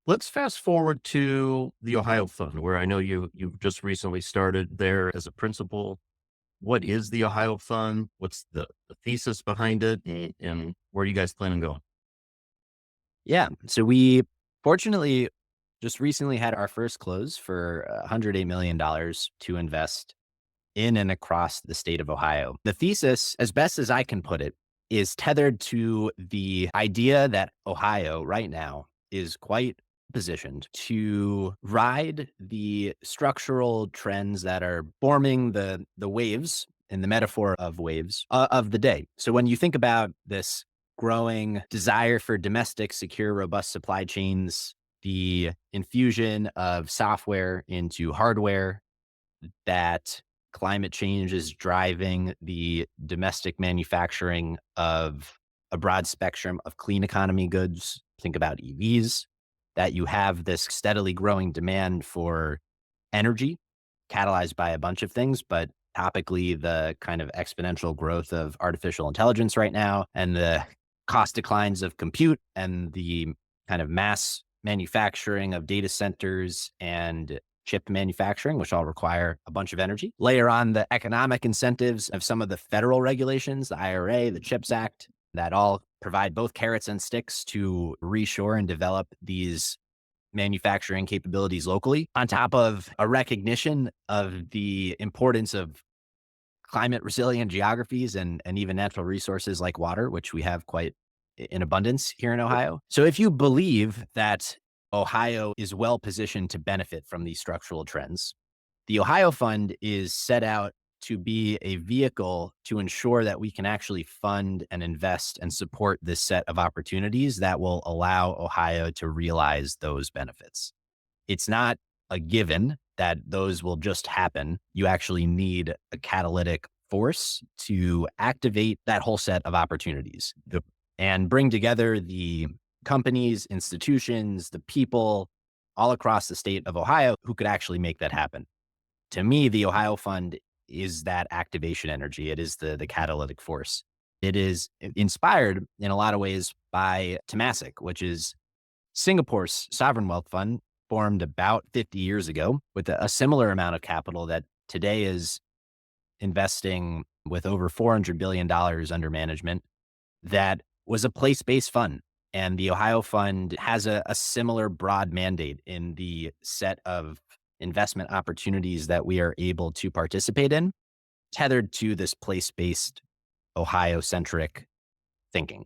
Let's fast forward to the Ohio Fund, where I know you've just recently started there as a principal. What is the Ohio Fund? What's the thesis behind it, and where are you guys plan on going? Yeah. So we fortunately just recently had our first close for $108 million to invest in and across the state of Ohio. The thesis, as best as I can put it, is tethered to the idea that Ohio right now is quite positioned to ride the structural trends that are forming the waves in the metaphor of waves of the day. So when you think about this growing desire for domestic, secure, robust supply chains, the infusion of software into hardware, that climate change is driving the domestic manufacturing of a broad spectrum of clean economy goods. Think about EVs, that you have this steadily growing demand for energy, catalyzed by a bunch of things, but topically, the kind of exponential growth of artificial intelligence right now and the cost declines of compute and the kind of mass manufacturing of data centers and chip manufacturing, which all require a bunch of energy. Layer on the economic incentives of some of the federal regulations, the IRA, the CHIPS Act, that all provide both carrots and sticks to reshore and develop these manufacturing capabilities locally, on top of a recognition of the importance of climate resilient geographies and even natural resources like water, which we have quite in abundance here in Ohio. So if you believe that Ohio is well positioned to benefit from these structural trends, the Ohio Fund is set out to be a vehicle to ensure that we can actually fund and invest and support this set of opportunities that will allow Ohio to realize those benefits. It's not a given that those will just happen. You actually need a catalytic force to activate that whole set of opportunities and bring together the companies, institutions, the people all across the state of Ohio who could actually make that happen. To me, the Ohio Fund is that activation energy. It is the catalytic force. It is inspired in a lot of ways by Temasek, which is Singapore's sovereign wealth fund, formed about 50 years ago with a similar amount of capital that today is investing with over $400 billion under management. That was a place-based fund. And the Ohio Fund has a similar broad mandate in the set of investment opportunities that we are able to participate in, tethered to this place-based Ohio-centric thinking.